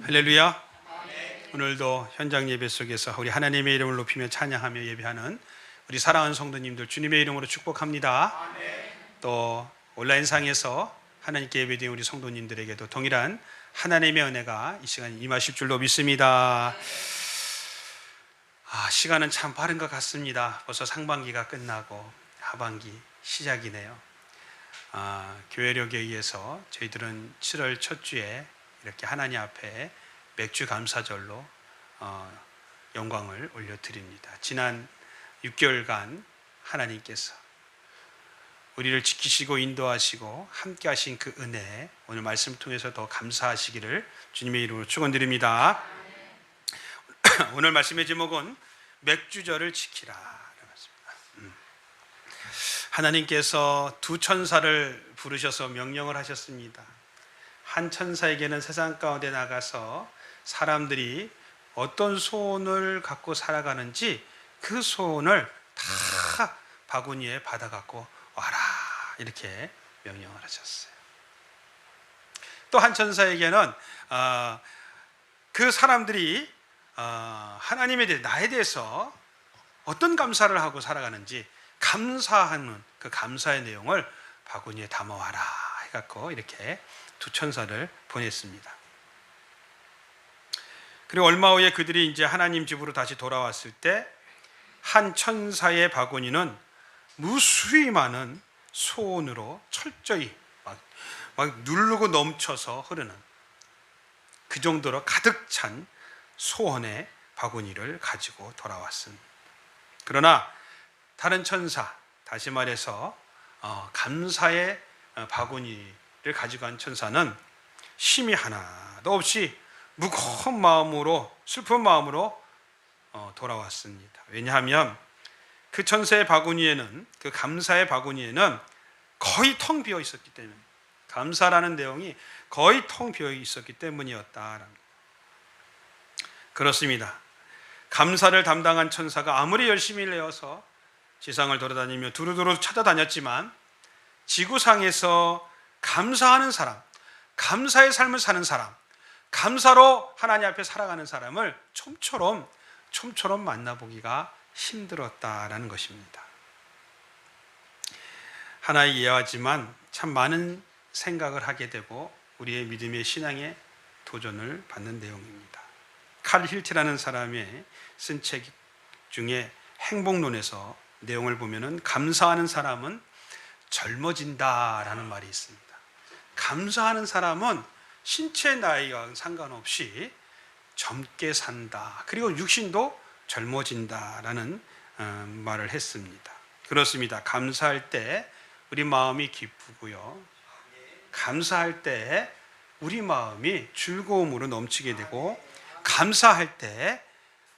할렐루야. 오늘도 현장 예배 속에서 우리 하나님의 이름을 높이며 찬양하며 예배하는 우리 사랑하는 성도님들 주님의 이름으로 축복합니다. 또 온라인상에서 하나님께 예배드린 우리 성도님들에게도 동일한 하나님의 은혜가 이 시간 임하실 줄로 믿습니다. 시간은 참 빠른 것 같습니다. 벌써 상반기가 끝나고 하반기 시작이네요. 교회력에 의해서 저희들은 7월 첫 주에 이렇게 하나님 앞에 맥주 감사절로 영광을 올려드립니다. 지난 6개월간 하나님께서 우리를 지키시고 인도하시고 함께 하신 그 은혜, 오늘 말씀 통해서 더 감사하시기를 주님의 이름으로 축원드립니다. 오늘 말씀의 제목은 맥주절을 지키라. 하나님께서 두 천사를 부르셔서 명령을 하셨습니다. 한 천사에게는 세상 가운데 나가서 사람들이 어떤 소원을 갖고 살아가는지 그 소원을 다 바구니에 받아 갖고 와라, 이렇게 명령을 하셨어요. 또 한 천사에게는 그 사람들이 하나님에 대해, 나에 대해서 어떤 감사를 하고 살아가는지 감사하는 그 감사의 내용을 바구니에 담아와라 해갖고 이렇게 두 천사를 보냈습니다. 그리고 얼마 후에 그들이 이제 하나님 집으로 다시 돌아왔을 때 한 천사의 바구니는 무수히 많은 소원으로 철저히 막 누르고 넘쳐서 흐르는 그 정도로 가득 찬 소원의 바구니를 가지고 돌아왔습니다. 그러나 다른 천사, 다시 말해서 감사의 바구니를 가지고 간 천사는 힘이 하나도 없이 무거운 마음으로, 슬픈 마음으로 돌아왔습니다. 왜냐하면 그 천사의 바구니에는, 그 감사의 바구니에는 거의 텅 비어 있었기 때문에, 감사라는 내용이 거의 텅 비어 있었기 때문이었다. 그렇습니다. 감사를 담당한 천사가 아무리 열심히 내어서 지상을 돌아다니며 두루두루 찾아다녔지만 지구상에서 감사하는 사람, 감사의 삶을 사는 사람, 감사로 하나님 앞에 살아가는 사람을 좀처럼 만나보기가 힘들었다라는 것입니다. 하나의 예화지만 참 많은 생각을 하게 되고 우리의 믿음의 신앙에 도전을 받는 내용입니다. 칼 힐트라는 사람의 쓴 책 중에 행복론에서 내용을 보면은 감사하는 사람은 젊어진다라는 말이 있습니다. 감사하는 사람은 신체 나이와 상관없이 젊게 산다. 그리고 육신도 젊어진다라는 말을 했습니다. 그렇습니다. 감사할 때 우리 마음이 기쁘고요. 감사할 때 우리 마음이 즐거움으로 넘치게 되고, 감사할 때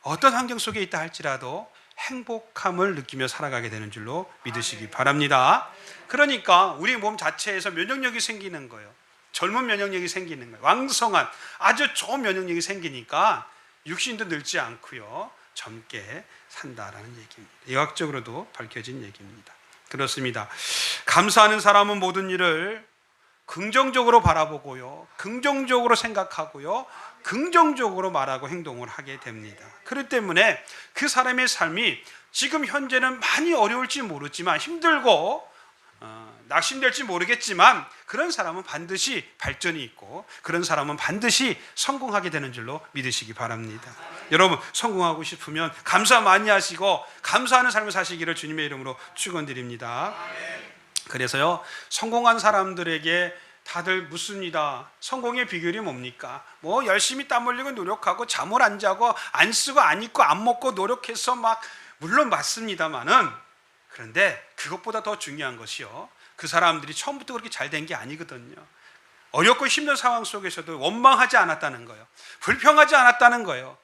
어떤 환경 속에 있다 할지라도 행복함을 느끼며 살아가게 되는 줄로 믿으시기 바랍니다. 그러니까 우리 몸 자체에서 면역력이 생기는 거예요. 젊은 면역력이 생기는 거예요. 왕성한 아주 좋은 면역력이 생기니까 육신도 늙지 않고요, 젊게 산다라는 얘기입니다. 의학적으로도 밝혀진 얘기입니다. 그렇습니다. 감사하는 사람은 모든 일을 긍정적으로 바라보고요, 긍정적으로 생각하고요, 긍정적으로 말하고 행동을 하게 됩니다. 그렇기 때문에 그 사람의 삶이 지금 현재는 많이 어려울지 모르지만, 힘들고 낙심될지 모르겠지만, 그런 사람은 반드시 발전이 있고 그런 사람은 반드시 성공하게 되는 줄로 믿으시기 바랍니다. 여러분, 성공하고 싶으면 감사 많이 하시고 감사하는 삶을 사시기를 주님의 이름으로 축원드립니다. 그래서요, 성공한 사람들에게 다들 묻습니다. 성공의 비결이 뭡니까? 뭐 열심히 땀 흘리고 노력하고 잠을 안 자고 안 쓰고 안 입고 안 먹고 노력해서 막, 물론 맞습니다만은, 그런데 그것보다 더 중요한 것이요, 그 사람들이 처음부터 그렇게 잘 된 게 아니거든요. 어렵고 힘든 상황 속에서도 원망하지 않았다는 거예요. 불평하지 않았다는 거예요.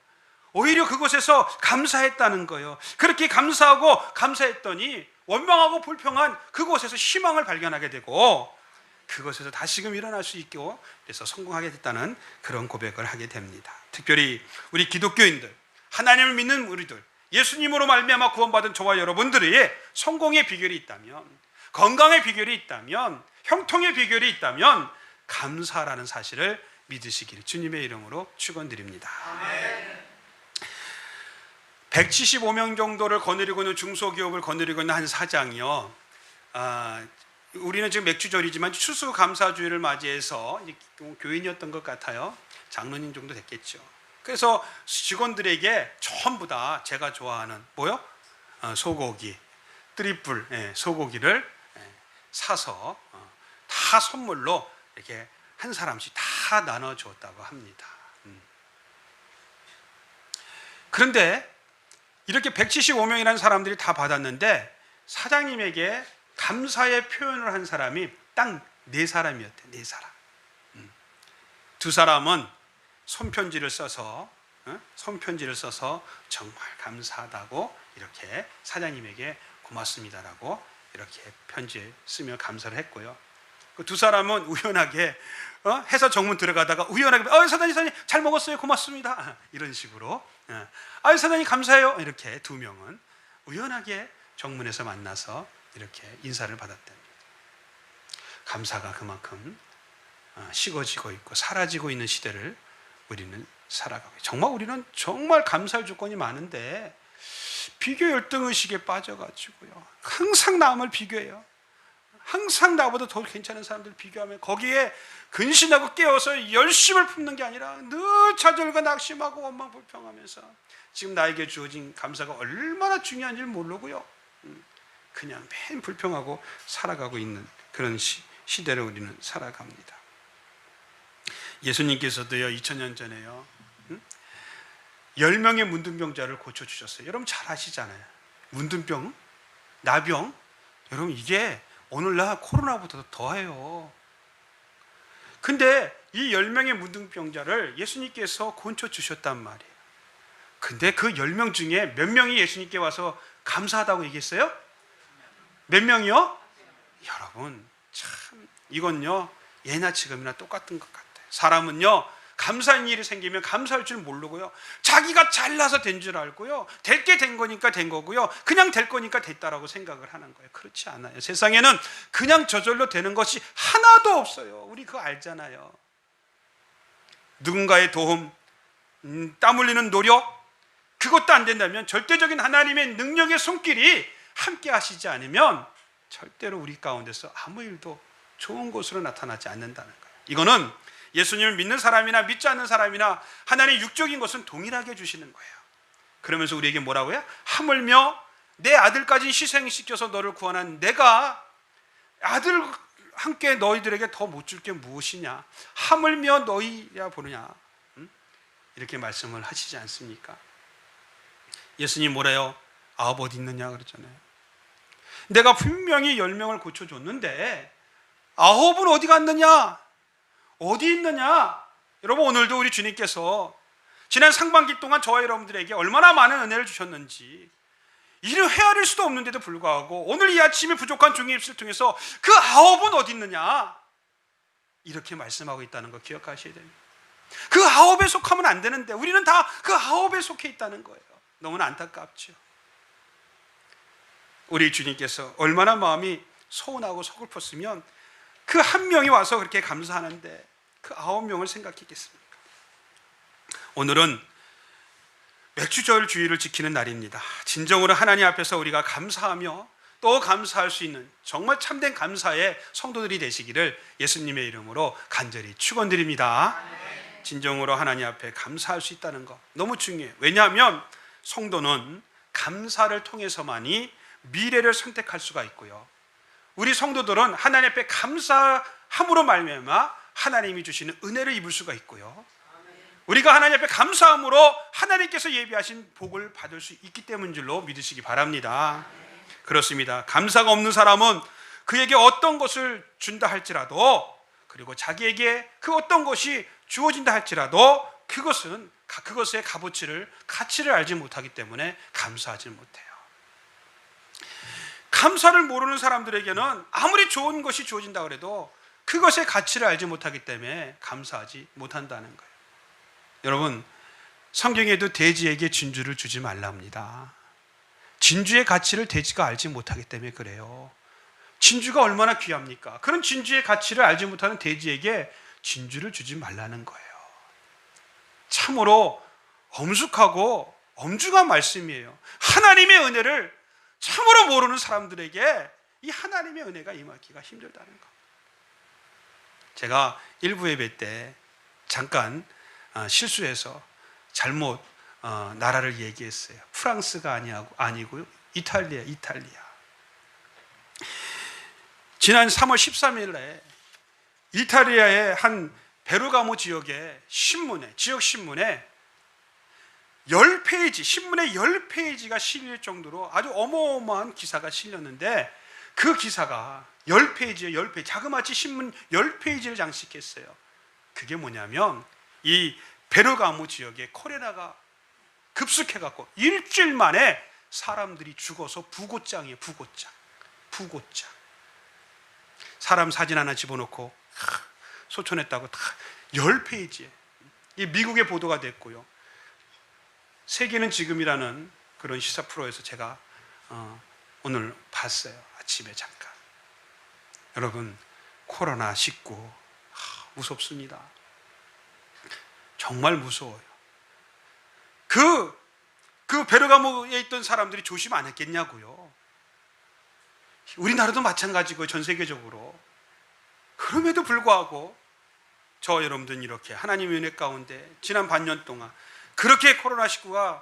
오히려 그곳에서 감사했다는 거예요. 그렇게 감사하고 감사했더니 원망하고 불평한 그곳에서 희망을 발견하게 되고, 그것에서 다시금 일어날 수 있고, 그래서 성공하게 됐다는 그런 고백을 하게 됩니다. 특별히 우리 기독교인들, 하나님을 믿는 우리들, 예수님으로 말미암아 구원받은 저와 여러분들의 성공의 비결이 있다면, 건강의 비결이 있다면, 형통의 비결이 있다면 감사라는 사실을 믿으시기를 주님의 이름으로 축원드립니다. 175명 정도를 거느리고 있는 중소기업을 거느리고 있는 한 사장이요. 우리는 지금 맥주절이지만 추수감사주의를 맞이해서 교인이었던 것 같아요. 장로님 정도 됐겠죠. 그래서 직원들에게 전부 다 제가 좋아하는 뭐요? 소고기, 트리플 소고기를 사서 다 선물로 이렇게 한 사람씩 다 나눠줬다고 합니다. 그런데 이렇게 175명이라는 사람들이 다 받았는데 사장님에게 감사의 표현을 한 사람이 딱 4사람이었대요. 4사람. 2사람은 손편지를 써서 정말 감사하다고 이렇게 사장님에게 고맙습니다라고 이렇게 편지에 쓰며 감사를 했고요. 그 2사람은 우연하게 회사 정문 들어가다가 우연하게 사장님 잘 먹었어요, 고맙습니다, 이런 식으로 사장님 감사해요, 이렇게 2명은 우연하게 정문에서 만나서 이렇게 인사를 받았답니다. 감사가 그만큼 식어지고 있고 사라지고 있는 시대를 우리는 살아가고, 정말 우리는 정말 감사할 조건이 많은데 비교 열등의식에 빠져가지고요, 항상 남을 비교해요. 항상 나보다 더 괜찮은 사람들 비교하면 거기에 근신하고 깨어서 열심을 품는 게 아니라 늘 좌절과 낙심하고 원망 불평하면서 지금 나에게 주어진 감사가 얼마나 중요한지 모르고요, 그냥 맨 불평하고 살아가고 있는 그런 시대를 우리는 살아갑니다. 예수님께서도요 2000년 전에요 10명의 문둥병자를 고쳐주셨어요. 여러분 잘 아시잖아요. 문둥병, 나병, 여러분 이게 오늘날 코로나보다 더해요. 근데 이 10명의 문둥병자를 예수님께서 고쳐주셨단 말이에요. 근데 그 10명 중에 몇 명이 예수님께 와서 감사하다고 얘기했어요? 몇 명이요? 여러분 참 이건요 예나 지금이나 똑같은 것 같아요. 사람은요 감사한 일이 생기면 감사할 줄 모르고요, 자기가 잘나서 된 줄 알고요, 될 게 된 거니까 된 거고요, 그냥 될 거니까 됐다라고 생각을 하는 거예요. 그렇지 않아요. 세상에는 그냥 저절로 되는 것이 하나도 없어요. 우리 그거 알잖아요. 누군가의 도움, 땀 흘리는 노력, 그것도 안 된다면 절대적인 하나님의 능력의 손길이 함께 하시지 않으면 절대로 우리 가운데서 아무 일도 좋은 것으로 나타나지 않는다는 거예요. 이거는 예수님을 믿는 사람이나 믿지 않는 사람이나 하나님의 육적인 것은 동일하게 주시는 거예요. 그러면서 우리에게 뭐라고요? 하물며 내 아들까지 희생시켜서 너를 구원한 내가 아들 함께 너희들에게 더 못 줄 게 무엇이냐? 하물며 너희야 보느냐? 이렇게 말씀을 하시지 않습니까? 예수님 뭐래요? 9 어디 있느냐 그랬잖아요. 내가 분명히 10명을 고쳐줬는데 9은 어디 갔느냐? 어디 있느냐? 여러분 오늘도 우리 주님께서 지난 상반기 동안 저와 여러분들에게 얼마나 많은 은혜를 주셨는지 이를 헤아릴 수도 없는데도 불구하고 오늘 이 아침에 부족한 종의 입술을 통해서 그 9은 어디 있느냐? 이렇게 말씀하고 있다는 거 기억하셔야 됩니다. 그 9에 속하면 안 되는데 우리는 다 그 9에 속해 있다는 거예요. 너무나 안타깝죠. 우리 주님께서 얼마나 마음이 서운하고 서글펐으면 그 한 명이 와서 그렇게 감사하는데 그 9명을 생각했겠습니까? 오늘은 맥주절 주의를 지키는 날입니다. 진정으로 하나님 앞에서 우리가 감사하며 또 감사할 수 있는 정말 참된 감사의 성도들이 되시기를 예수님의 이름으로 간절히 축원드립니다. 진정으로 하나님 앞에 감사할 수 있다는 것 너무 중요해요. 왜냐하면 성도는 감사를 통해서만이 미래를 선택할 수가 있고요, 우리 성도들은 하나님 앞에 감사함으로 말미암아 하나님이 주시는 은혜를 입을 수가 있고요, 우리가 하나님 앞에 감사함으로 하나님께서 예비하신 복을 받을 수 있기 때문인 줄로 믿으시기 바랍니다. 그렇습니다. 감사가 없는 사람은 그에게 어떤 것을 준다 할지라도, 그리고 자기에게 그 어떤 것이 주어진다 할지라도 그것의 가치를 알지 못하기 때문에 감사하지 못해요. 감사를 모르는 사람들에게는 아무리 좋은 것이 주어진다 그래도 그것의 가치를 알지 못하기 때문에 감사하지 못한다는 거예요. 여러분 성경에도 돼지에게 진주를 주지 말랍니다. 진주의 가치를 돼지가 알지 못하기 때문에 그래요. 진주가 얼마나 귀합니까? 그런 진주의 가치를 알지 못하는 돼지에게 진주를 주지 말라는 거예요. 참으로 엄숙하고 엄중한 말씀이에요. 하나님의 은혜를 참으로 모르는 사람들에게 이 하나님의 은혜가 임하기가 힘들다는 거. 제가 일부 예배 때 잠깐 실수해서 잘못 나라를 얘기했어요. 프랑스가 아니고요. 이탈리아. 지난 3월 13일에 이탈리아의 한 베르가모 지역의 지역 신문에 10페이지, 신문에 10페이지가 실릴 정도로 아주 어마어마한 기사가 실렸는데 그 기사가 10페이지에 10페이지, 자그마치 신문 10페이지를 장식했어요. 그게 뭐냐면 이 베르가모 지역에 콜레라가 급습해갖고 일주일 만에 사람들이 죽어서 부고장이에요. 부고장. 사람 사진 하나 집어넣고 소천했다고 다 10페이지에 이 미국의 보도가 됐고요. 세계는 지금이라는 그런 시사 프로에서 제가 오늘 봤어요. 아침에 잠깐. 여러분, 코로나19 무섭습니다. 정말 무서워요. 그 베르가모에 있던 사람들이 조심 안 했겠냐고요. 우리나라도 마찬가지고 전 세계적으로. 그럼에도 불구하고 저 여러분들은 이렇게 하나님의 은혜 가운데 지난 반년 동안 그렇게 코로나19가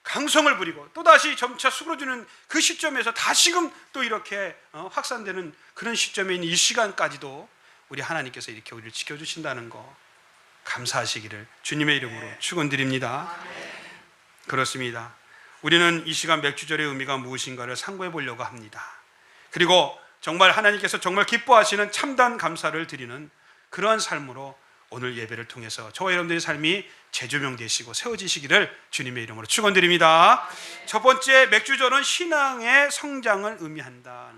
강성을 부리고 또다시 점차 수그러지는 그 시점에서 다시금 또 이렇게 확산되는 그런 시점에 있는 이 시간까지도 우리 하나님께서 이렇게 우리를 지켜주신다는 거 감사하시기를 주님의 이름으로 축원드립니다. 그렇습니다. 우리는 이 시간 맥주절의 의미가 무엇인가를 상고해 보려고 합니다. 그리고 정말 하나님께서 정말 기뻐하시는 참단 감사를 드리는 그러한 삶으로 오늘 예배를 통해서 저와 여러분들의 삶이 재조명되시고 세워지시기를 주님의 이름으로 축원드립니다. 첫 번째, 맥주절은 신앙의 성장을 의미한다.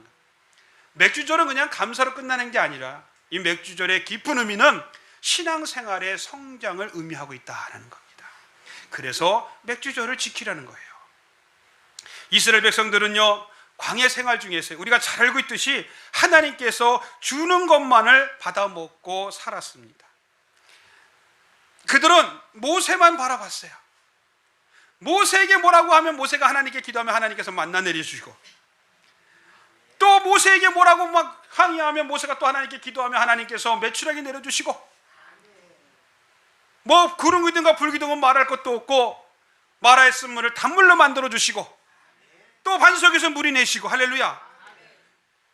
맥주절은 그냥 감사로 끝나는 게 아니라 이 맥주절의 깊은 의미는 신앙생활의 성장을 의미하고 있다는 겁니다. 그래서 맥주절을 지키라는 거예요. 이스라엘 백성들은요, 광야 생활 중에서 우리가 잘 알고 있듯이 하나님께서 주는 것만을 받아먹고 살았습니다. 그들은 모세만 바라봤어요. 모세에게 뭐라고 하면 모세가 하나님께 기도하면 하나님께서 만나 내려주시고, 또 모세에게 뭐라고 막 항의하면 모세가 또 하나님께 기도하면 하나님께서 메추라기 내려주시고, 뭐 구름 기둥과 불 기둥은 말할 것도 없고 마라의 쓴물을 단물로 만들어 주시고 또 반석에서 물이 내시고, 할렐루야.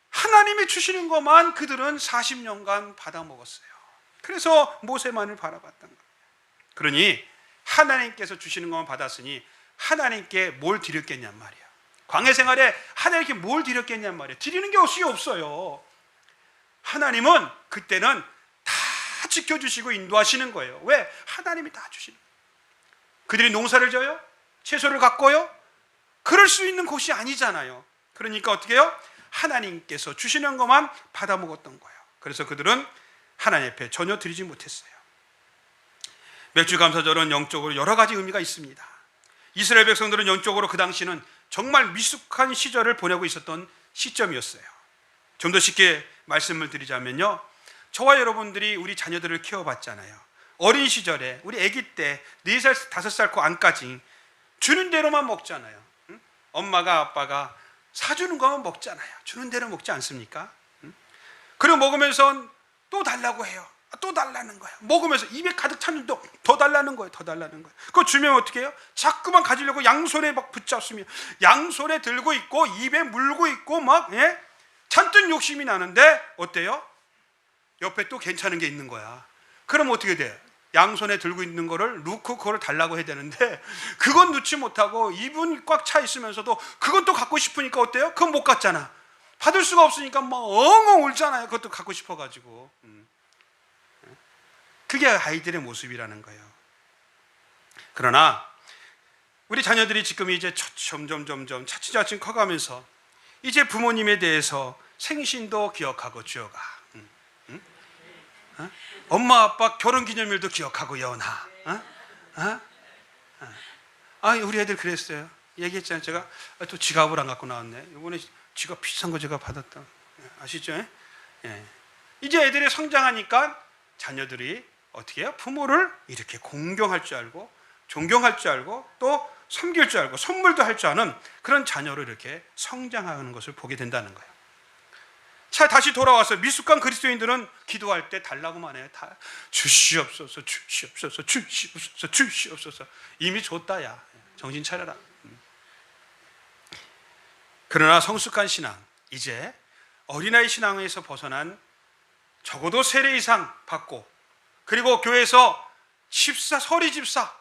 하나님이 주시는 것만 그들은 40년간 받아 먹었어요. 그래서 모세만을 바라봤던 거예요. 그러니 하나님께서 주시는 것만 받았으니 하나님께 뭘 드렸겠냔 말이야. 광야 생활에 하나님께 뭘 드렸겠냔 말이야. 드리는 게 없어요. 하나님은 그때는 다 지켜주시고 인도하시는 거예요. 왜? 하나님이 다 주시는 거예요. 그들이 농사를 져요? 채소를 가꿔요? 그럴 수 있는 곳이 아니잖아요. 그러니까 어떻게 해요? 하나님께서 주시는 것만 받아 먹었던 거예요. 그래서 그들은 하나님 앞에 전혀 드리지 못했어요. 맥주감사절은 영적으로 여러 가지 의미가 있습니다. 이스라엘 백성들은 영적으로 그 당시는 정말 미숙한 시절을 보내고 있었던 시점이었어요. 좀 더 쉽게 말씀을 드리자면요, 저와 여러분들이 우리 자녀들을 키워봤잖아요. 어린 시절에 우리 아기 때 4살, 5살 그 안까지 주는 대로만 먹잖아요. 엄마가 아빠가 사주는 것만 먹잖아요. 주는 대로 먹지 않습니까? 그리고 먹으면서 또 달라고 해요. 또 달라는 거예요. 먹으면서 입에 가득 찼는데 더 달라는 거예요. 더 달라는 거예요. 그거 주면 어떻게 해요? 자꾸만 가지려고 양손에 막 붙잡으며 양손에 들고 있고 입에 물고 있고 막 잔뜩 욕심이 나는데 어때요? 옆에 또 괜찮은 게 있는 거야. 그럼 어떻게 돼? 양손에 들고 있는 거를 놓고 그거를 달라고 해야 되는데 그건 넣지 못하고 입은 꽉 차 있으면서도 그건 또 갖고 싶으니까 어때요? 그건 못 갖잖아. 받을 수가 없으니까 막 엉엉 울잖아요. 그것도 갖고 싶어가지고. 그게 아이들의 모습이라는 거예요. 그러나 우리 자녀들이 지금 이제 점점 차츰 커가면서 이제 부모님에 대해서 생신도 기억하고 주어가, 엄마 아빠 결혼기념일도 기억하고 연하. 우리 애들 그랬어요. 얘기했잖아요. 제가 또 지갑을 안 갖고 나왔네. 이번에 지갑 비싼 거 제가 받았다. 아시죠? 이제 애들이 성장하니까 자녀들이 어떻게 해요? 부모를 이렇게 공경할 줄 알고, 존경할 줄 알고, 또 섬길 줄 알고, 선물도 할 줄 아는 그런 자녀로 이렇게 성장하는 것을 보게 된다는 거예요. 자, 다시 돌아와서 미숙한 그리스도인들은 기도할 때 달라고만 해요. 다 주시옵소서, 주시옵소서, 주시옵소서, 주시옵소서. 이미 줬다, 야. 정신 차려라. 그러나 성숙한 신앙, 이제 어린아이 신앙에서 벗어난 적어도 세례 이상 받고, 그리고 교회에서 집사, 서리 집사,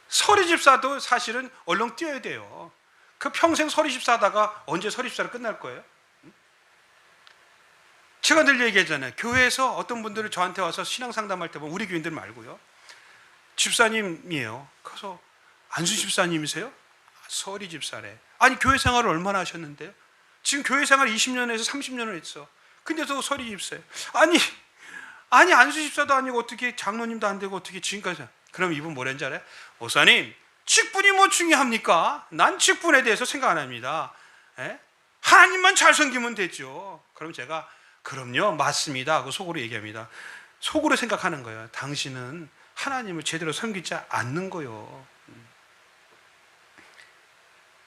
서리 집사도 사실은 얼른 뛰어야 돼요. 그 평생 서리 집사 하다가 언제 서리 집사로 끝날 거예요? 제가 늘 얘기하잖아요. 교회에서 어떤 분들이 저한테 와서 신앙 상담할 때 보면, 우리 교인들 말고요, 집사님이에요. 그래서 안수 집사님이세요? 서리 집사래. 아니, 교회 생활을 얼마나 하셨는데요? 지금 교회 생활 20년에서 30년을 했어. 근데도 서리 집사예요. 아니 안수 집사도 아니고 어떻게 장로님도 안 되고 어떻게 지금까지. 그럼 이분 뭐랬는지 알아요? 목사님, 직분이 뭐 중요합니까? 난 직분에 대해서 생각 안 합니다. 하나님만 잘 섬기면 되죠. 그럼 제가 그럼요, 맞습니다 하고 속으로 얘기합니다. 속으로 생각하는 거예요. 당신은 하나님을 제대로 섬기지 않는 거예요.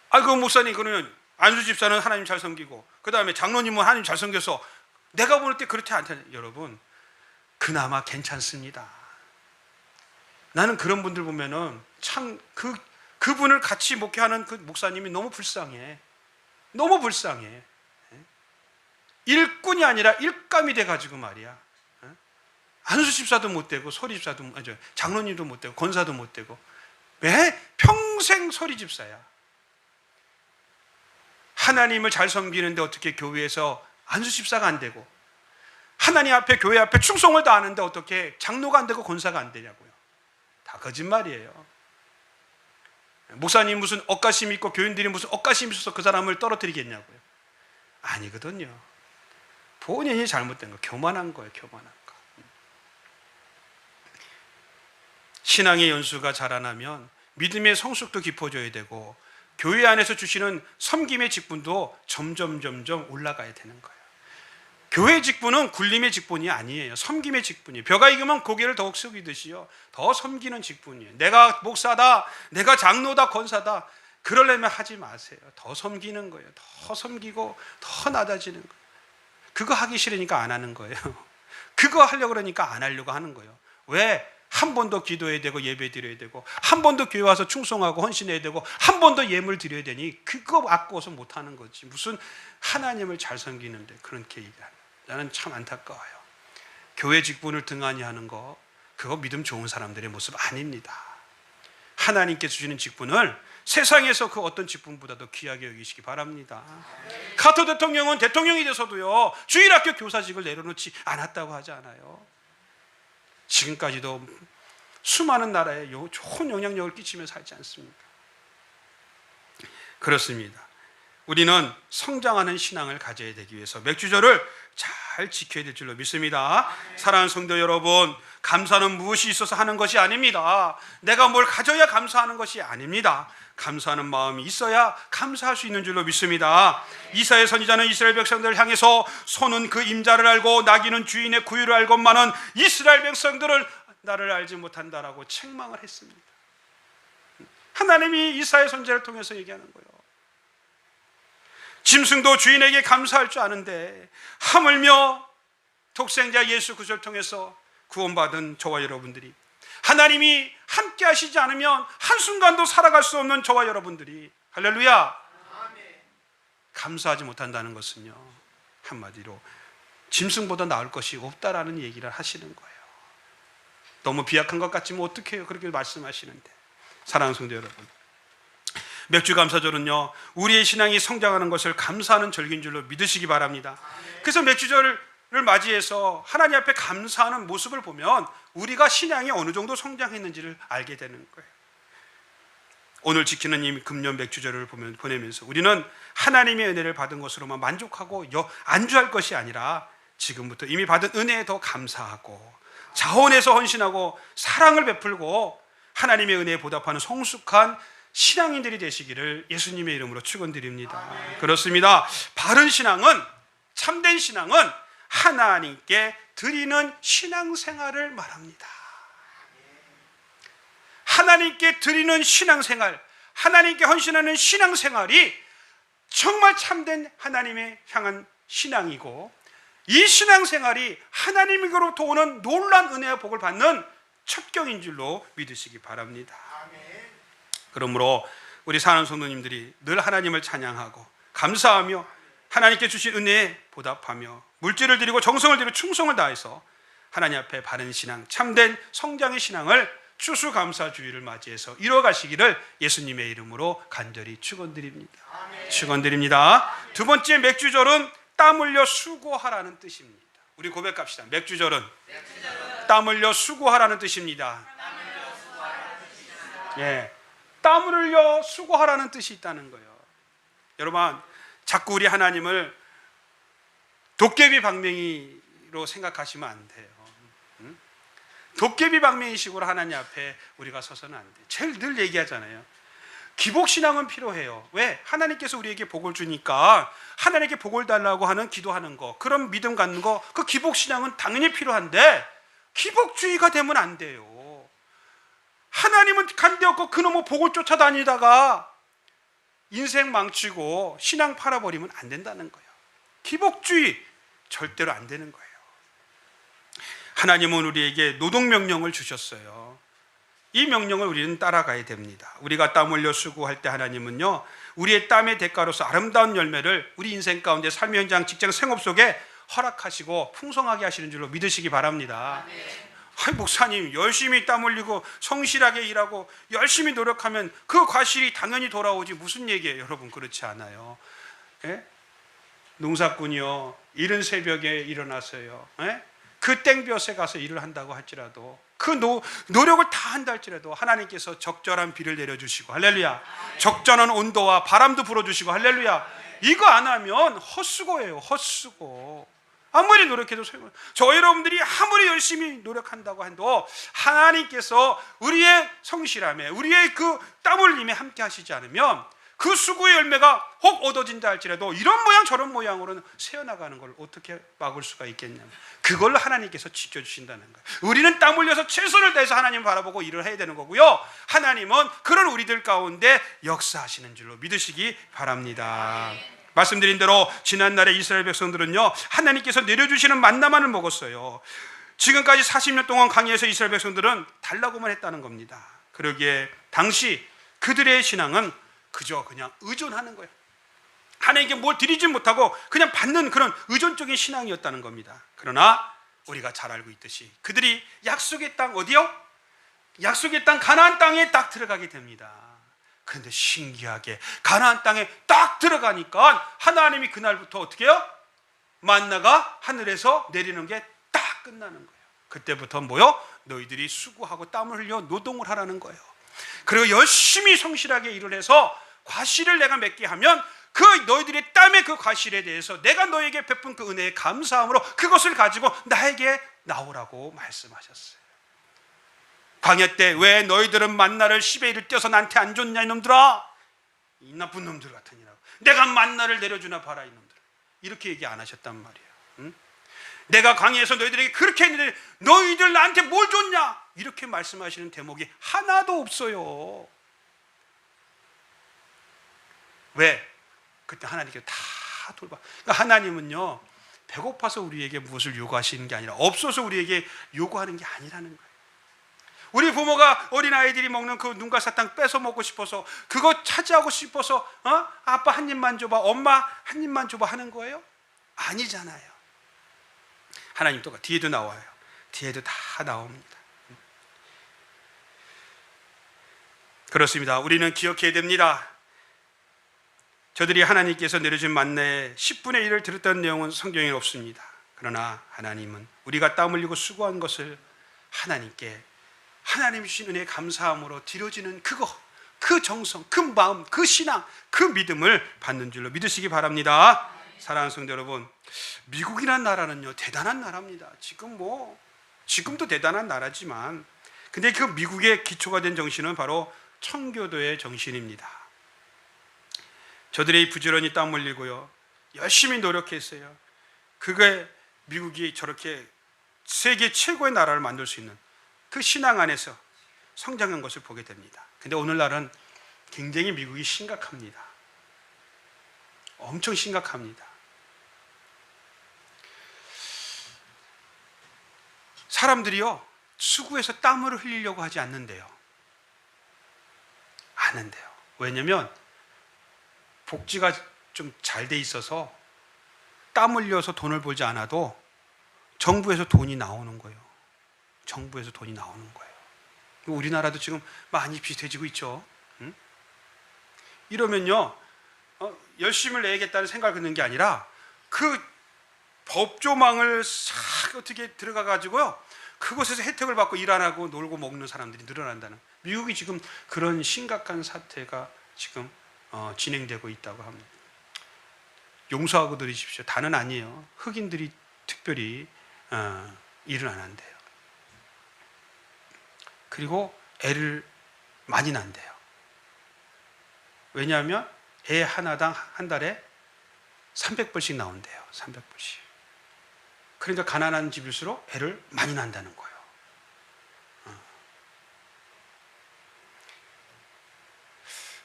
그 목사님, 그러면 안수 집사는 하나님 잘 섬기고, 그 다음에 장로님은 하나님 잘 섬겨서 내가 볼 때 그렇지 않다. 여러분, 그나마 괜찮습니다. 나는 그런 분들 보면은 참 그분을 같이 목회하는 그 목사님이 너무 불쌍해. 너무 불쌍해. 일꾼이 아니라 일감이 돼가지고 말이야. 안수 집사도 못 되고, 서리 집사도, 장로님도 못 되고, 권사도 못 되고, 왜 평생 서리 집사야. 하나님을 잘 섬기는데 어떻게 교회에서 안수 집사가 안 되고, 하나님 앞에, 교회 앞에 충성을 다하는데 어떻게 장로가 안 되고 권사가 안 되냐고요. 다 거짓말이에요. 목사님 무슨 억가심 있고 교인들이 무슨 억가심 있어서 그 사람을 떨어뜨리겠냐고요. 아니거든요. 본인이 잘못된 거, 교만한 거예요. 교만한 거. 신앙의 연수가 자라나면 믿음의 성숙도 깊어져야 되고, 교회 안에서 주시는 섬김의 직분도 점점 올라가야 되는 거예요. 교회 직분은 굴림의 직분이 아니에요. 섬김의 직분이에요. 벼가 익으면 고개를 더욱 숙이듯이요, 더 섬기는 직분이에요. 내가 목사다, 내가 장로다, 권사다, 그러려면 하지 마세요. 더 섬기는 거예요. 더 섬기고 더 낮아지는 거예요. 그거 하기 싫으니까 안 하는 거예요. 그거 하려고 그러니까 안 하려고 하는 거예요. 왜? 한 번 더 기도해야 되고, 예배 드려야 되고, 한 번 더 교회 와서 충성하고 헌신해야 되고, 한 번 더 예물 드려야 되니 그거 아까워서 못 하는 거지. 무슨 하나님을 잘 섬기는데 그렇게 얘기하는. 나는 참 안타까워요. 교회 직분을 등한히 하는 거, 그거 믿음 좋은 사람들의 모습 아닙니다. 하나님께 주시는 직분을 세상에서 그 어떤 직분보다도 귀하게 여기시기 바랍니다. 카터 대통령은 대통령이 돼서도요, 주일학교 교사직을 내려놓지 않았다고 하지 않아요? 지금까지도 수많은 나라에 좋은 영향력을 끼치며 살지 않습니까? 그렇습니다. 우리는 성장하는 신앙을 가져야 되기 위해서 맥주절을 잘 지켜야 될 줄로 믿습니다. 사랑하는 성도 여러분, 감사는 무엇이 있어서 하는 것이 아닙니다. 내가 뭘 가져야 감사하는 것이 아닙니다. 감사하는 마음이 있어야 감사할 수 있는 줄로 믿습니다. 이사야 선지자는 이스라엘 백성들을 향해서 소는 그 임자를 알고 나귀는 주인의 구유를 알건만은 이스라엘 백성들을 나를 알지 못한다라고 책망을 했습니다. 하나님이 이사야 선지자를 통해서 얘기하는 거예요. 짐승도 주인에게 감사할 줄 아는데 하물며 독생자 예수 그리스도를 통해서 구원받은 저와 여러분들이, 하나님이 함께 하시지 않으면 한순간도 살아갈 수 없는 저와 여러분들이, 할렐루야, 감사하지 못한다는 것은요, 한마디로 짐승보다 나을 것이 없다라는 얘기를 하시는 거예요. 너무 비약한 것 같지만 어떻게 해요? 그렇게 말씀하시는데. 사랑하는 성도 여러분, 맥주 감사절은요, 우리의 신앙이 성장하는 것을 감사하는 절기인 줄로 믿으시기 바랍니다. 그래서 맥주절을 맞이해서 하나님 앞에 감사하는 모습을 보면 우리가 신앙이 어느 정도 성장했는지를 알게 되는 거예요. 오늘 지키는 이 금년 맥주절을 보내면서 우리는 하나님의 은혜를 받은 것으로만 만족하고 안주할 것이 아니라 지금부터 이미 받은 은혜에 더 감사하고 자원해서 헌신하고 사랑을 베풀고 하나님의 은혜에 보답하는 성숙한 신앙인들이 되시기를 예수님의 이름으로 축원드립니다. 그렇습니다. 바른 신앙은, 참된 신앙은 하나님께 드리는 신앙생활을 말합니다. 하나님께 드리는 신앙생활, 하나님께 헌신하는 신앙생활이 정말 참된 하나님의 향한 신앙이고, 이 신앙생활이 하나님으로부터 오는 놀라운 은혜와 복을 받는 첩경인 줄로 믿으시기 바랍니다. 그러므로 우리 사랑하는 성도님들이 늘 하나님을 찬양하고 감사하며 하나님께 주신 은혜에 보답하며 물질을 드리고 정성을 드리고 충성을 다해서 하나님 앞에 바른 신앙, 참된 성장의 신앙을 추수감사주의를 맞이해서 이뤄가시기를 예수님의 이름으로 간절히 축원드립니다. 축원드립니다. 두 번째 맥주절은 땀 흘려 수고하라는 뜻입니다. 우리 고백합시다. 맥주절은 땀 흘려 수고하라는 뜻입니다. 예, 땀을 흘려 수고하라는 뜻이 있다는 거예요. 여러분, 자꾸 우리 하나님을 도깨비 방맹이로 생각하시면 안 돼요. 도깨비 방맹이식으로 하나님 앞에 우리가 서서는 안 돼요. 제일 늘 얘기하잖아요. 기복신앙은 필요해요. 왜? 하나님께서 우리에게 복을 주니까 하나님께 복을 달라고 하는 기도하는 거, 그런 믿음 갖는 거, 그 기복신앙은 당연히 필요한데 기복주의가 되면 안 돼요. 하나님은 간대없고 그놈의 복을 쫓아다니다가 인생 망치고 신앙 팔아버리면 안 된다는 거예요. 기복주의 절대로 안 되는 거예요. 하나님은 우리에게 노동명령을 주셨어요. 이 명령을 우리는 따라가야 됩니다. 우리가 땀 흘려 수고할 때 하나님은요, 우리의 땀의 대가로서 아름다운 열매를 우리 인생 가운데 삶의 현장, 직장, 생업 속에 허락하시고 풍성하게 하시는 줄로 믿으시기 바랍니다. 목사님, 열심히 땀 흘리고 성실하게 일하고 열심히 노력하면 그 과실이 당연히 돌아오지 무슨 얘기예요? 여러분, 그렇지 않아요. 예? 농사꾼이요, 이른 새벽에 일어나서요, 예? 그 땡볕에 가서 일을 한다고 할지라도, 그 노력을 다 한다 할지라도 하나님께서 적절한 비를 내려주시고, 할렐루야, 적절한 온도와 바람도 불어주시고, 할렐루야, 이거 안 하면 헛수고예요. 헛수고. 아무리 노력해도 소용없어요. 저 여러분들이 아무리 열심히 노력한다고 해도 하나님께서 우리의 성실함에, 우리의 그 땀 흘림에 함께 하시지 않으면 그 수고의 열매가 혹 얻어진다 할지라도 이런 모양 저런 모양으로는 새어나가는 걸 어떻게 막을 수가 있겠냐면, 그걸 하나님께서 지켜주신다는 거예요. 우리는 땀 흘려서 최선을 다해서 하나님을 바라보고 일을 해야 되는 거고요, 하나님은 그런 우리들 가운데 역사하시는 줄로 믿으시기 바랍니다. 말씀드린 대로 지난날에 이스라엘 백성들은요, 하나님께서 내려주시는 만나만을 먹었어요. 지금까지 40년 동안 광야에서 이스라엘 백성들은 달라고만 했다는 겁니다. 그러기에 당시 그들의 신앙은 그저 그냥 의존하는 거예요. 하나님께 뭘 드리지 못하고 그냥 받는 그런 의존적인 신앙이었다는 겁니다. 그러나 우리가 잘 알고 있듯이 그들이 약속의 땅, 어디요? 약속의 땅 가나안 땅에 딱 들어가게 됩니다. 그런데 신기하게 가나안 땅에 딱 들어가니까 하나님이 그날부터 어떻게 해요? 만나가 하늘에서 내리는 게 딱 끝나는 거예요. 그때부터 뭐요? 너희들이 수고하고 땀을 흘려 노동을 하라는 거예요. 그리고 열심히 성실하게 일을 해서 과실을 내가 맺게 하면 그 너희들의 땀의 그 과실에 대해서 내가 너에게 베푼 그 은혜의 감사함으로 그것을 가지고 나에게 나오라고 말씀하셨어요. 광야 때 왜 너희들은 만나를 10의 1을 떼어서 나한테 안 줬냐 이놈들아, 이 나쁜 놈들 같으니라고, 내가 만나를 내려주나 봐라 이놈들, 이렇게 얘기 안 하셨단 말이에요. 응? 내가 광야에서 너희들에게 그렇게 했는데 너희들 나한테 뭘 줬냐, 이렇게 말씀하시는 대목이 하나도 없어요. 왜? 그때 하나님께 다 돌봐. 그러니까 하나님은요, 배고파서 우리에게 무엇을 요구하시는 게 아니라 없어서 우리에게 요구하는 게 아니라는 거예요. 우리 부모가 어린아이들이 먹는 그 눈과 사탕 뺏어 먹고 싶어서, 그거 차지하고 싶어서 아빠 한 입만 줘봐, 엄마 한 입만 줘봐 하는 거예요? 아니잖아요. 하나님 또 뒤에도 나와요. 뒤에도 다 나옵니다. 그렇습니다. 우리는 기억해야 됩니다. 저들이 하나님께서 내려준 만나의 10분의 1을 들었던 내용은 성경에 없습니다. 그러나 하나님은 우리가 땀 흘리고 수고한 것을 하나님께 하나님 주신 은혜에 감사함으로 드려지는 그거, 그 정성, 그 마음, 그 신앙, 그 믿음을 받는 줄로 믿으시기 바랍니다. 사랑하는 성도 여러분, 미국이란 나라는요, 대단한 나라입니다. 지금도 대단한 나라지만, 근데 그 미국의 기초가 된 정신은 바로 청교도의 정신입니다. 저들이 부지런히 땀 흘리고요, 열심히 노력했어요. 그게 미국이 저렇게 세계 최고의 나라를 만들 수 있는 그 신앙 안에서 성장한 것을 보게 됩니다. 근데 오늘날은 굉장히 미국이 심각합니다. 엄청 심각합니다. 사람들이요, 수구에서 땀을 흘리려고 하지 않는데요. 왜냐면 복지가 좀 잘 돼 있어서 땀 흘려서 돈을 벌지 않아도 정부에서 돈이 나오는 거예요. 정부에서 돈이 나오는 거예요. 우리나라도 지금 많이 비슷해지고 있죠. 응? 이러면요, 열심을 내야겠다는 생각을 갖는 게 아니라 그 법조망을 싹 어떻게 들어가 가지고요, 그곳에서 혜택을 받고 일 안 하고 놀고 먹는 사람들이 늘어난다는, 미국이 지금 그런 심각한 사태가 지금 진행되고 있다고 합니다. 용서하고 들으십시오. 다는 아니에요. 흑인들이 특별히 일을 안 한대요. 그리고 애를 많이 낳는데요. 왜냐하면 애 하나당 한 달에 300불씩 나온대요. 300불씩. 그러니까 가난한 집일수록 애를 많이 낳는다는 거예요.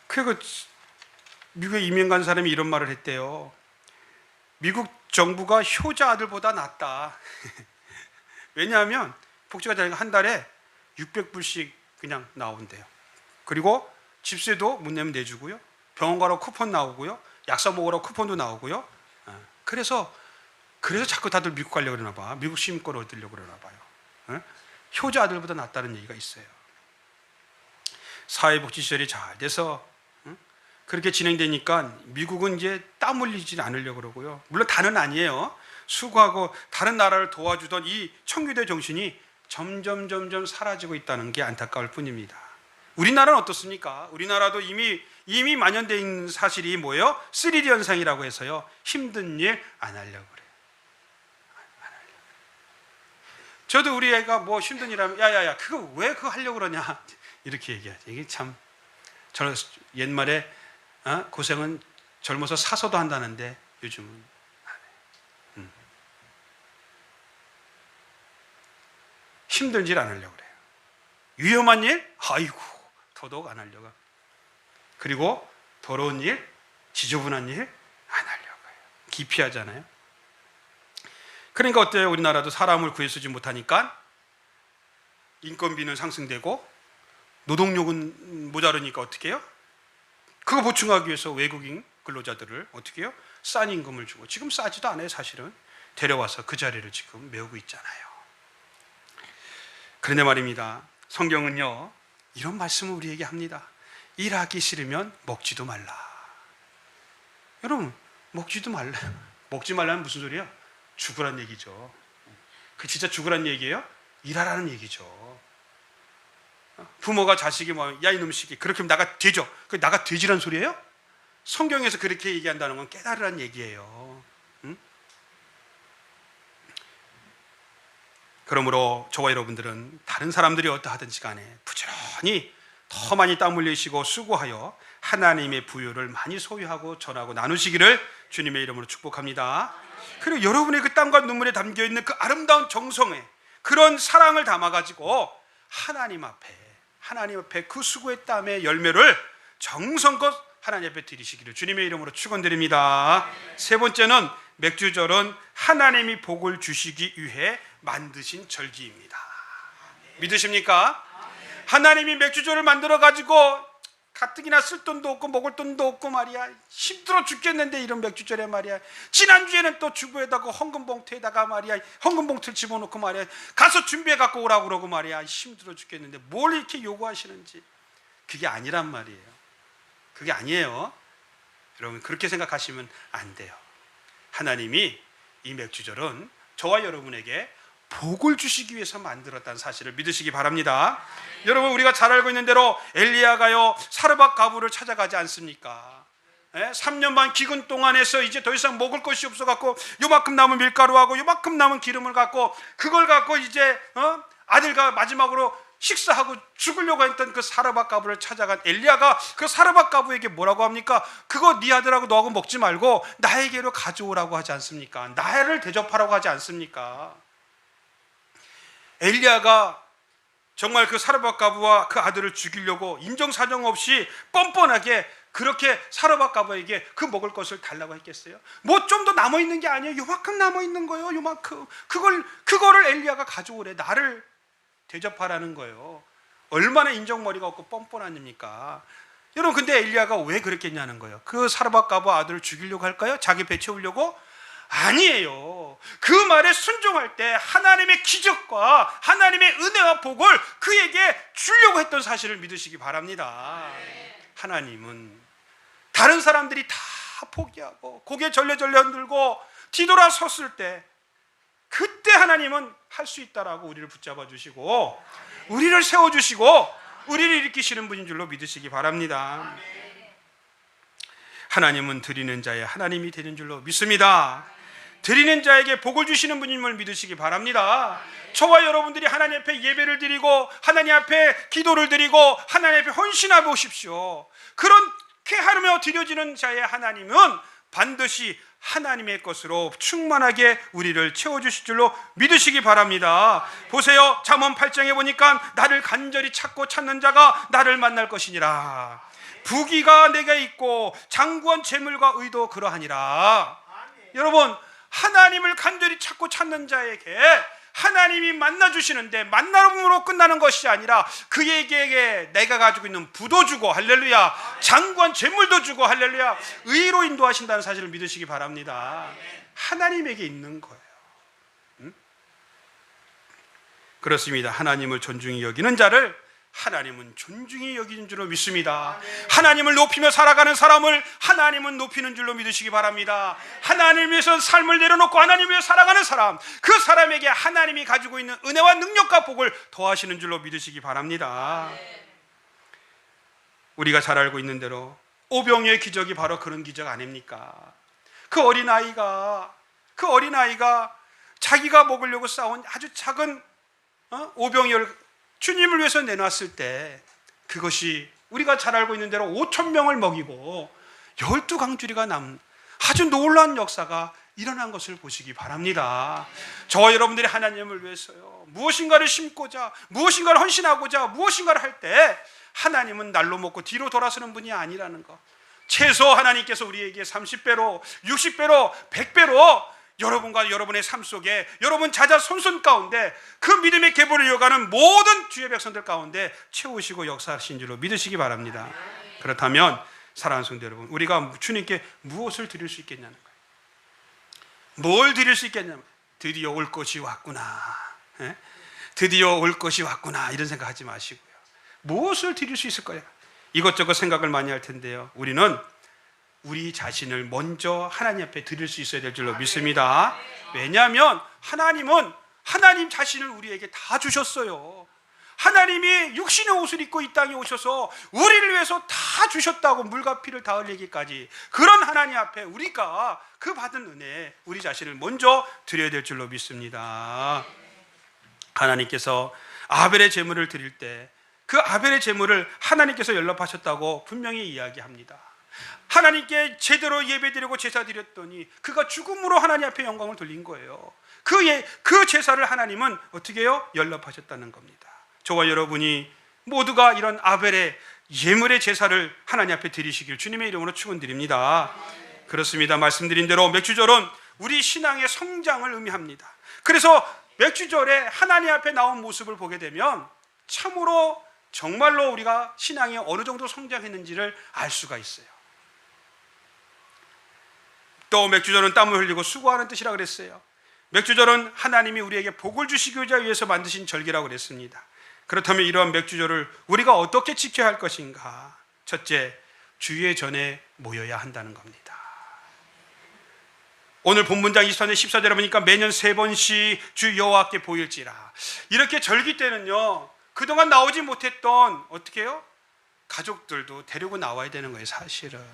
그리고 미국에 이민 간 사람이 이런 말을 했대요. 미국 정부가 효자 아들보다 낫다. 왜냐하면 복지가 잘 한 달에 600불씩 그냥 나온대요. 그리고 집세도 못 내면 내주고요. 병원 가라고 쿠폰 나오고요. 약사 먹으라고 쿠폰도 나오고요. 그래서 자꾸 다들 미국 가려고 그러나 봐. 미국 시민권을 얻으려고 그러나 봐요. 효자 아들보다 낫다는 얘기가 있어요. 사회복지시설이 잘 돼서 그렇게 진행되니까 미국은 이제 땀 흘리지 않으려고 그러고요. 물론 다는 아니에요. 수고하고 다른 나라를 도와주던 이 청교도 정신이 점점 사라지고 있다는 게 안타까울 뿐입니다. 우리나라는 어떻습니까? 우리나라도 이미 만연되어 있는 사실이 뭐예요? 3D 현상이라고 해서요, 힘든 일 안 하려고 그래요. 저도 우리 애가 뭐 힘든 일 하면 야야야 그거 왜 그거 하려고 그러냐 이렇게 얘기하죠. 이게 참, 저는 옛말에 고생은 젊어서 사서도 한다는데 요즘은 안 해요. 힘든 일 안 하려고 그래요. 위험한 일? 아이고 더더욱 안 하려고. 그리고 더러운 일, 지저분한 일 안 하려고 해요. 기피하잖아요. 그러니까 어때요? 우리나라도 사람을 구해쓰지 못하니까 인건비는 상승되고 노동력은 모자르니까 어떻게 해요? 그거 보충하기 위해서 외국인 근로자들을 어떻게 해요? 싼 임금을 주고, 지금 싸지도 않아요. 사실은 데려와서 그 자리를 지금 메우고 있잖아요. 그런데 말입니다, 성경은요 이런 말씀을 우리에게 합니다. 일하기 싫으면 먹지도 말라. 여러분, 먹지도 말라. 먹지 말라는 무슨 소리야? 죽으란 얘기죠. 그 진짜 죽으란 얘기예요? 일하라는 얘기죠. 부모가 자식이 야 이놈 새끼 그렇게 하면 나가 돼져. 그 나가 돼지란 소리예요? 성경에서 그렇게 얘기한다는 건 깨달으란 얘기예요. 그러므로 저와 여러분들은 다른 사람들이 어떠하든지 간에 부지런히 더 많이 땀 흘리시고 수고하여 하나님의 부유를 많이 소유하고 전하고 나누시기를 주님의 이름으로 축복합니다. 그리고 여러분의 그 땀과 눈물에 담겨있는 그 아름다운 정성에 그런 사랑을 담아가지고 하나님 앞에 그 수고의 땀의 열매를 정성껏 하나님 앞에 드리시기를 주님의 이름으로 축원드립니다. 세 번째는 맥주절은 하나님이 복을 주시기 위해 만드신 절기입니다. 믿으십니까? 하나님이 맥주절을 만들어 가지고 가뜩이나 쓸 돈도 없고 먹을 돈도 없고 말이야, 힘들어 죽겠는데 이런 맥주절에 말이야, 지난주에는 또 주부에다가 헌금봉투에다가 말이야 헌금봉투를 집어넣고 말이야 가서 준비해 갖고 오라고 그러고 말이야, 힘들어 죽겠는데 뭘 이렇게 요구하시는지. 그게 아니란 말이에요. 그게 아니에요. 여러분, 그렇게 생각하시면 안 돼요. 하나님이 이 맥주절은 저와 여러분에게 복을 주시기 위해서 만들었다는 사실을 믿으시기 바랍니다. 여러분, 우리가 잘 알고 있는 대로 엘리야가요 사르밧 가부를 찾아가지 않습니까? 3년 반 기근 동안에서 이제 더 이상 먹을 것이 없어 갖고 요만큼 남은 밀가루하고 요만큼 남은 기름을 갖고 그걸 갖고 이제 아들과 마지막으로 식사하고 죽으려고 했던 그 사르밧 과부를 찾아간 엘리야가 그 사르밧 과부에게 뭐라고 합니까? 그거 네 아들하고 너하고 먹지 말고 나에게로 가져오라고 하지 않습니까? 나를 대접하라고 하지 않습니까? 엘리야가 정말 그 사르밧 과부와 그 아들을 죽이려고 인정사정 없이 뻔뻔하게 그렇게 사르밧 과부에게 그 먹을 것을 달라고 했겠어요? 뭐 좀 더 남아있는 게 아니에요. 요만큼 남아있는 거예요. 요만큼. 그거를 엘리야가 가져오래. 나를 대접하라는 거예요. 얼마나 인정머리가 없고 뻔뻔한 일입니까? 여러분, 근데 엘리야가 왜 그랬겠냐는 거예요. 그 사르밧 과부 아들을 죽이려고 할까요? 자기 배 채우려고? 아니에요. 그 말에 순종할 때 하나님의 기적과 하나님의 은혜와 복을 그에게 주려고 했던 사실을 믿으시기 바랍니다. 하나님은 다른 사람들이 다 포기하고 고개 절레절레 흔들고 뒤돌아섰을 때 그때 하나님은 할 수 있다라고 우리를 붙잡아 주시고 우리를 세워주시고 우리를 일으키시는 분인 줄로 믿으시기 바랍니다. 하나님은 드리는 자의 하나님이 되는 줄로 믿습니다. 드리는 자에게 복을 주시는 분임을 믿으시기 바랍니다. 저와 여러분들이 하나님 앞에 예배를 드리고 하나님 앞에 기도를 드리고 하나님 앞에 헌신하고 오십시오. 그렇게 하며 드려지는 자의 하나님은 반드시 하나님의 것으로 충만하게 우리를 채워주실 줄로 믿으시기 바랍니다. 보세요. 잠언 8장에 보니까 나를 간절히 찾고 찾는 자가 나를 만날 것이니라. 부귀가 내게 있고 장구한 재물과 의도 그러하니라. 여러분, 하나님을 간절히 찾고 찾는 자에게 하나님이 만나주시는데 만남으로 끝나는 것이 아니라 그에게 내가 가지고 있는 부도 주고 할렐루야, 장구한 재물도 주고 할렐루야, 의로 인도하신다는 사실을 믿으시기 바랍니다. 하나님에게 있는 거예요. 그렇습니다. 하나님을 존중히 여기는 자를 하나님은 존중히 여기는 줄로 믿습니다. 하나님을 높이며 살아가는 사람을 하나님은 높이는 줄로 믿으시기 바랍니다. 하나님 위해서 삶을 내려놓고 하나님 위해 살아가는 사람, 그 사람에게 하나님이 가지고 있는 은혜와 능력과 복을 더하시는 줄로 믿으시기 바랍니다. 우리가 잘 알고 있는 대로 오병이의 기적이 바로 그런 기적 아닙니까? 그 어린아이가 자기가 먹으려고 쌓은 아주 작은 오병이어를 주님을 위해서 내놨을 때 그것이 우리가 잘 알고 있는 대로 5,000명을 먹이고 12강줄이가 남은 아주 놀라운 역사가 일어난 것을 보시기 바랍니다. 저와 여러분들이 하나님을 위해서요, 무엇인가를 심고자, 무엇인가를 헌신하고자, 무엇인가를 할 때 하나님은 날로 먹고 뒤로 돌아서는 분이 아니라는 것, 최소 하나님께서 우리에게 30배로, 60배로, 100배로 여러분과 여러분의 삶 속에 여러분 자자손손 가운데 그 믿음의 계보를 이어가는 모든 주의 백성들 가운데 채우시고 역사하신 줄로 믿으시기 바랍니다. 그렇다면 사랑하는 성도 여러분, 우리가 주님께 무엇을 드릴 수 있겠냐는 거예요. 뭘 드릴 수 있겠냐면 드디어 올 것이 왔구나, 드디어 올 것이 왔구나, 이런 생각하지 마시고요. 무엇을 드릴 수 있을 거예요? 이것저것 생각을 많이 할 텐데요, 우리는 우리 자신을 먼저 하나님 앞에 드릴 수 있어야 될 줄로 믿습니다. 왜냐하면 하나님은 하나님 자신을 우리에게 다 주셨어요. 하나님이 육신의 옷을 입고 이 땅에 오셔서 우리를 위해서 다 주셨다고, 물과 피를 다 흘리기까지. 그런 하나님 앞에 우리가 그 받은 은혜, 우리 자신을 먼저 드려야 될 줄로 믿습니다. 하나님께서 아벨의 제물을 드릴 때 그 아벨의 제물을 하나님께서 연락하셨다고 분명히 이야기합니다. 하나님께 제대로 예배드리고 제사 드렸더니 그가 죽음으로 하나님 앞에 영광을 돌린 거예요. 그 제사를 하나님은 어떻게 해요? 연락하셨다는 겁니다. 저와 여러분이 모두가 이런 아벨의 예물의 제사를 하나님 앞에 드리시길 주님의 이름으로 축원드립니다. 그렇습니다. 말씀드린 대로 맥주절은 우리 신앙의 성장을 의미합니다. 그래서 맥주절에 하나님 앞에 나온 모습을 보게 되면 참으로 정말로 우리가 신앙이 어느 정도 성장했는지를 알 수가 있어요. 또 맥주절은 땀을 흘리고 수고하는 뜻이라고 그랬어요. 맥주절은 하나님이 우리에게 복을 주시고자 위해서 만드신 절기라고 그랬습니다. 그렇다면 이러한 맥주절을 우리가 어떻게 지켜야 할 것인가? 첫째, 주의 전에 모여야 한다는 겁니다. 오늘 본문장 24절 14절에 보니까 매년 3번씩 주 여호와께 보일지라. 이렇게 절기 때는요, 그동안 나오지 못했던 어떻게 해요? 가족들도 데리고 나와야 되는 거예요, 사실은.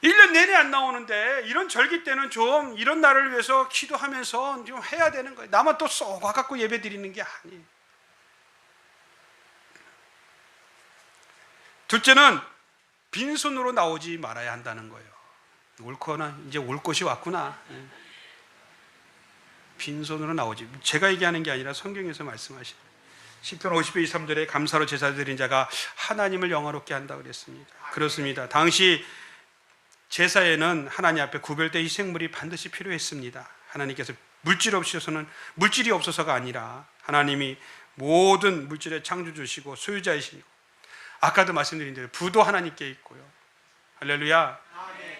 1년 내내 안 나오는데 이런 절기 때는 좀 이런 날을 위해서 기도하면서 좀 해야 되는 거예요. 나만 또 쏙 와갖고 예배 드리는 게 아니에요. 둘째는 빈손으로 나오지 말아야 한다는 거예요. 옳거나 이제 올 것이 왔구나. 빈손으로 나오지. 제가 얘기하는 게 아니라 성경에서 말씀하시는 시편 50편 23절에 감사로 제사 드린 자가 하나님을 영화롭게 한다 그랬습니다. 그렇습니다. 당시 제사에는 하나님 앞에 구별된 희생물이 반드시 필요했습니다. 하나님께서 물질이 없어서가 아니라 하나님이 모든 물질의 창조주시고 소유자이시고, 아까도 말씀드린 대로 부도 하나님께 있고요, 할렐루야,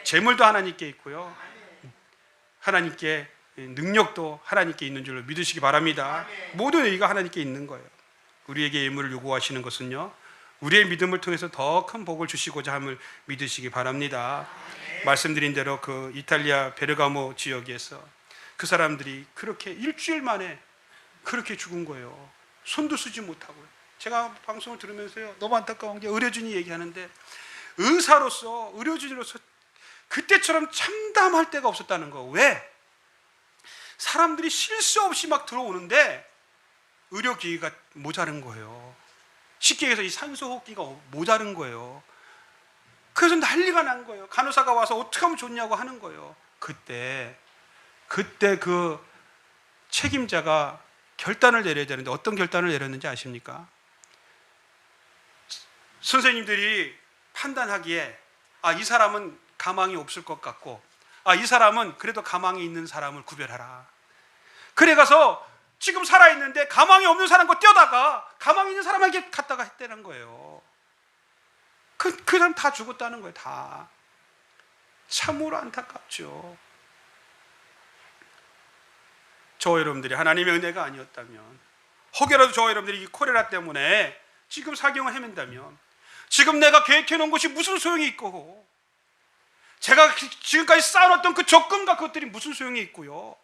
재물도 하나님께 있고요, 하나님께 능력도 하나님께 있는 줄로 믿으시기 바랍니다. 모든 의가 하나님께 있는 거예요. 우리에게 예물을 요구하시는 것은요, 우리의 믿음을 통해서 더 큰 복을 주시고자 함을 믿으시기 바랍니다. 말씀드린 대로 그 이탈리아 베르가모 지역에서 그 사람들이 그렇게 일주일 만에 그렇게 죽은 거예요. 손도 쓰지 못하고요. 제가 방송을 들으면서요, 너무 안타까운 게 의료진이 얘기하는데, 의료진으로서 그때처럼 참담할 때가 없었다는 거. 왜? 사람들이 쉴 새 없이 막 들어오는데 의료기기가 모자른 거예요. 쉽게 얘기해서 이 산소호흡기가 모자른 거예요. 그래서 난리가 난 거예요. 간호사가 와서 어떻게 하면 좋냐고 하는 거예요. 그때 그 책임자가 결단을 내려야 되는데 어떤 결단을 내렸는지 아십니까? 선생님들이 판단하기에 이 사람은 가망이 없을 것 같고, 이 사람은 그래도 가망이 있는 사람을 구별하라. 그래 가서 지금 살아있는데 가망이 없는 사람과 뛰어다가 가망이 있는 사람에게 갔다가 했다는 거예요. 그 사람 다 죽었다는 거예요. 다. 참으로 안타깝죠. 저와 여러분들이 하나님의 은혜가 아니었다면, 혹여라도 저와 여러분들이 이 콜레라 때문에 지금 사경을 헤맨다면, 지금 내가 계획해 놓은 것이 무슨 소용이 있고, 제가 지금까지 쌓아놨던 그 적금과 그것들이 무슨 소용이 있고요,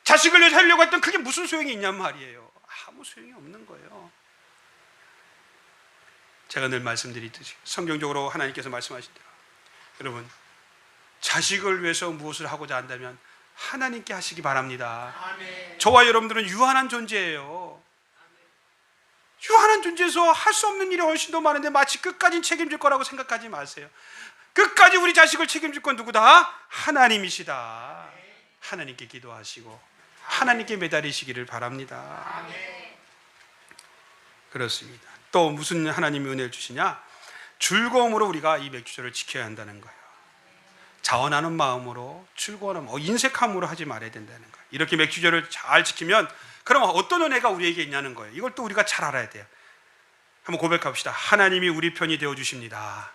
자식을 위해서 하려고 했던 그게 무슨 소용이 있냔 말이에요. 아무 소용이 없는 거예요. 제가 늘 말씀드리듯이 성경적으로 하나님께서 말씀하신 대로, 여러분, 자식을 위해서 무엇을 하고자 한다면 하나님께 하시기 바랍니다. 아멘. 저와 여러분들은 유한한 존재예요. 유한한 존재에서 할 수 없는 일이 훨씬 더 많은데 마치 끝까지 책임질 거라고 생각하지 마세요. 끝까지 우리 자식을 책임질 건 누구다? 하나님이시다. 하나님께 기도하시고 하나님께 매달리시기를 바랍니다. 그렇습니다. 또 무슨 하나님이 은혜를 주시냐? 즐거움으로 우리가 이 맥주절을 지켜야 한다는 거예요. 자원하는 마음으로, 즐거워하는 마음, 인색함으로 하지 말아야 된다는 거예요. 이렇게 맥주절을 잘 지키면 그럼 어떤 은혜가 우리에게 있냐는 거예요. 이걸 또 우리가 잘 알아야 돼요. 한번 고백합시다. 하나님이 우리 편이 되어 주십니다.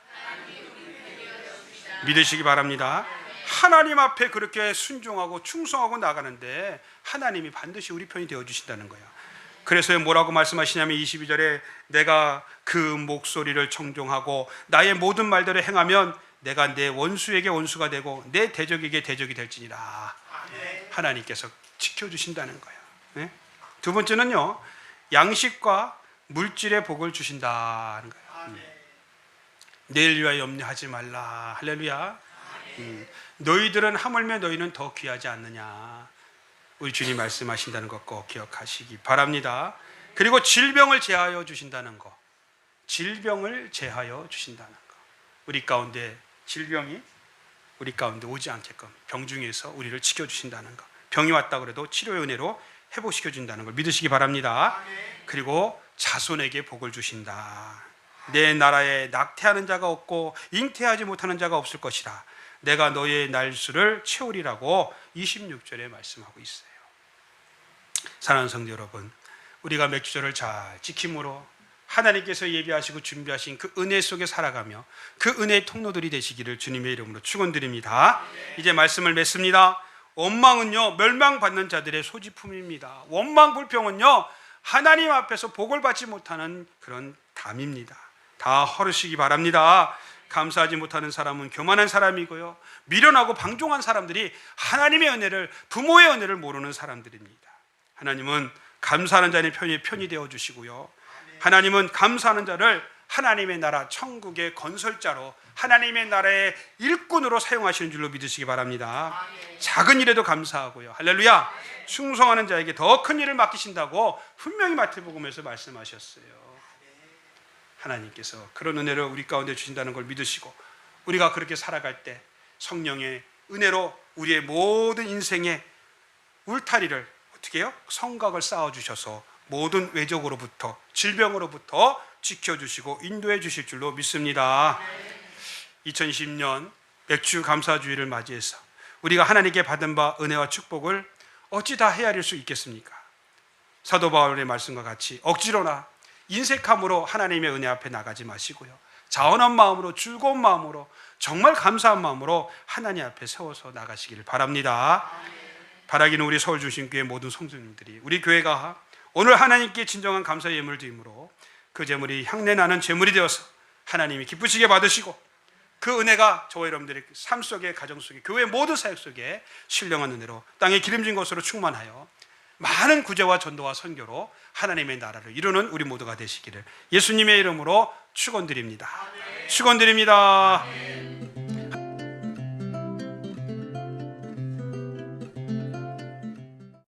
믿으시기 바랍니다. 하나님 앞에 그렇게 순종하고 충성하고 나가는데 하나님이 반드시 우리 편이 되어 주신다는 거예요. 그래서 뭐라고 말씀하시냐면 22절에 내가 그 목소리를 청종하고 나의 모든 말대로 행하면 내가 내 원수에게 원수가 되고 내 대적에게 대적이 될지니라. 하나님께서 지켜주신다는 거예요. 네? 두 번째는요, 양식과 물질의 복을 주신다는 거예요. 내일 위하여 염려하지 말라. 할렐루야. 너희들은 하물며 너희는 더 귀하지 않느냐. 우리 주님 말씀하신다는 것 꼭 기억하시기 바랍니다. 그리고 질병을 제하여 주신다는 것. 질병을 제하여 주신다는 것. 우리 가운데 질병이 우리 가운데 오지 않게끔 병중에서 우리를 지켜주신다는 것. 병이 왔다 그래도 치료의 은혜로 회복시켜준다는 걸 믿으시기 바랍니다. 그리고 자손에게 복을 주신다. 내 나라에 낙태하는 자가 없고 잉태하지 못하는 자가 없을 것이라. 내가 너의 날수를 채우리라고 26절에 말씀하고 있어요. 사랑하는 성도 여러분, 우리가 맥주절을 잘 지킴으로 하나님께서 예비하시고 준비하신 그 은혜 속에 살아가며 그 은혜의 통로들이 되시기를 주님의 이름으로 축원드립니다. 이제 말씀을 맺습니다. 원망은요, 멸망받는 자들의 소지품입니다. 원망 불평은요, 하나님 앞에서 복을 받지 못하는 그런 담입니다. 다 헐으시기 바랍니다. 감사하지 못하는 사람은 교만한 사람이고요, 미련하고 방종한 사람들이 하나님의 은혜를, 부모의 은혜를 모르는 사람들입니다. 하나님은 감사하는 자의 편이 되어 주시고요, 하나님은 감사하는 자를 하나님의 나라 천국의 건설자로 하나님의 나라의 일꾼으로 사용하시는 줄로 믿으시기 바랍니다. 작은 일에도 감사하고요. 할렐루야. 충성하는 자에게 더 큰 일을 맡기신다고 분명히 마태복음에서 말씀하셨어요. 하나님께서 그런 은혜를 우리 가운데 주신다는 걸 믿으시고 우리가 그렇게 살아갈 때 성령의 은혜로 우리의 모든 인생의 울타리를 어떻게 해요? 성곽을 쌓아주셔서 모든 외적으로부터 질병으로부터 지켜주시고 인도해 주실 줄로 믿습니다. 2020년 맥주 감사주의를 맞이해서 우리가 하나님께 받은 바 은혜와 축복을 어찌 다 헤아릴 수 있겠습니까? 사도 바울의 말씀과 같이 억지로나 인색함으로 하나님의 은혜 앞에 나가지 마시고요, 자원한 마음으로 즐거운 마음으로 정말 감사한 마음으로 하나님 앞에 세워서 나가시기를 바랍니다. 바라기는 우리 서울중심교회 모든 성도님들이 우리 교회가 오늘 하나님께 진정한 감사의 예물을 드림으로 그 제물이 향내나는 제물이 되어서 하나님이 기쁘시게 받으시고 그 은혜가 저와 여러분들의 삶 속에, 가정 속에, 교회 모든 사역 속에 신령한 은혜로 땅에 기름진 것으로 충만하여 많은 구제와 전도와 선교로 하나님의 나라를 이루는 우리 모두가 되시기를 예수님의 이름으로 축원드립니다. 축원드립니다.